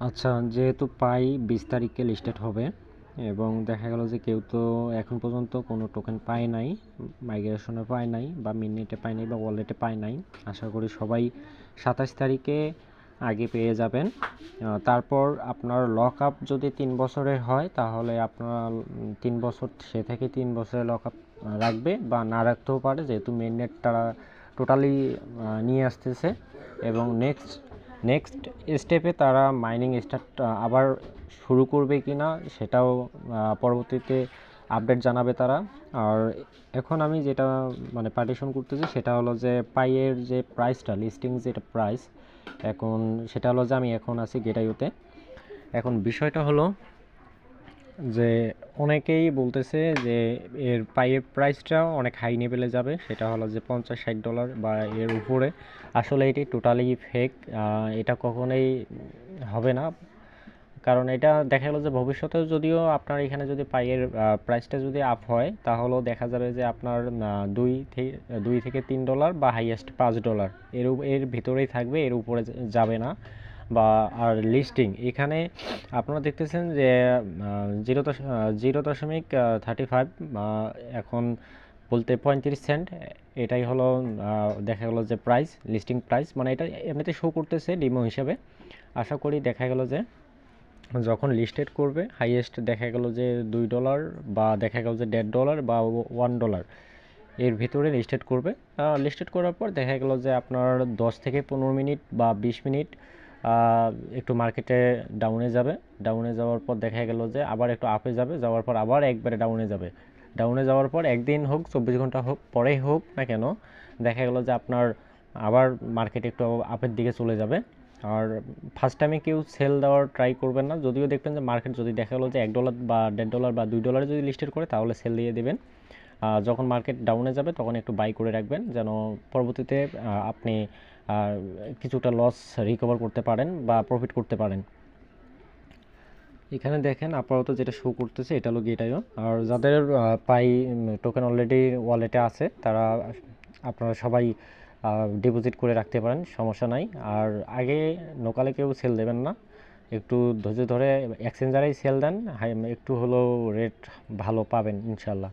আচ্ছা, যেহেতু পাই 20 তারিখে লিস্টেড হবে এবং দেখা গেল যে কেউ তো এখন পর্যন্ত কোনো টোকেন পায় নাই, মাইগ্রেশনে পায় নাই বা মিনিটে পায় নাই বা ওয়ালেটে পায় নাই। আশা করি সবাই 27 তারিখে আগে পেয়ে যাবেন। তারপর আপনার লক আপ যদি 3 বছরের হয় তাহলে আপনার 3 বছর, সে থেকে 3 বছরের লক আপ রাখবে বা না রাখতেও পারে, যেহেতু মেইননেট তারা টোটালি নিয়ে আসতেছে। এবং নেক্সট স্টেপে তারা মাইনিং স্টার্ট আবার শুরু করবে কি না সেটাও পরবর্তীতে আপডেট জানাবে তারা। আর এখন আমি যেটা মানে পার্টিশন করতেছি সেটা হলো যে পাইয়ের যে প্রাইসটা, লিস্টিং যেটা প্রাইস এখন, সেটা হলো যে আমি এখন আছি গেটাইউতে। এখন বিষয়টা হলো যে অনেকেই বলতেছে যে এর পাইয়ের প্রাইসটা অনেক হাই লেভেলে যাবে, সেটা হলো যে $50-60 বা এর উপরে। আসলে এটি টোটালি ফেক, এটা কখনোই হবে না। কারণ এটা দেখা গেলো যে ভবিষ্যতেও যদিও আপনার এখানে যদি পাইয়ের প্রাইসটা যদি আপ হয় তাহলেও দেখা যাবে যে আপনার $2 থেকে $3 বা হাইয়েস্ট $5 এর ভিতরেই থাকবে, এর উপরে যাবে না। বা আর লিস্টিং এখানে আপনারা দেখতেছেন যে 0.35 এখন বলতে 35 সেন্ট, এটাই হলো দেখা গেলো যে প্রাইস, লিস্টিং প্রাইস, মানে এটা এমনিতে শো করতেছে ডিমো হিসাবে। আশা করি দেখা গেলো যে যখন লিস্টেড করবে হাইয়েস্ট দেখা গেল যে $2 বা দেখা গেল যে $1.5 বা $1 এর ভিতরে লিস্টেড করবে। লিস্টেড করার পর দেখা গেল যে আপনার 10 থেকে 15 মিনিট বা 20 মিনিট একটু মার্কেটে ডাউনে যাবে। ডাউনে যাওয়ার পর দেখা গেল যে আবার একটু আপে যাবে, যাওয়ার পর আবার একবারে ডাউনে যাবে। ডাউনে যাওয়ার পর একদিন হোক 24 ঘন্টা হোক পরেই হোক না কেন, দেখা গেল যে আপনার আবার মার্কেট একটু আপের দিকে চলে যাবে। আর ফার্স্ট টাইমে কেউ সেল দেওয়ার ট্রাই করবেন না, যদিও দেখবেন যে মার্কেট যদি দেখা গেলো যে $1 বা $1.5 বা $2 যদি লিস্টেড করে তাহলে সেল দিয়ে দেবেন। যখন মার্কেট ডাউনে যাবে তখন একটু বাই করে রাখবেন, যেন পরবর্তীতে আপনি কিছুটা লস রিকভার করতে পারেন বা প্রফিট করতে পারেন। এখানে দেখেন আপাতত যেটা শো করতেছে এটা হলো গেটাইও। আর যাদের পাই টোকেন অলরেডি ওয়ালেটে আছে তারা, আপনারা সবাই ডিপোজিট করে রাখতে পারেন, সমস্যা নাই। আর আগে লোকালে কেউ সেল দেবেন না, একটু ধৈর্য ধরে এক্সচেঞ্জারেই সেল দেন, একটু হলেও রেট ভালো পাবেন ইনশাল্লাহ।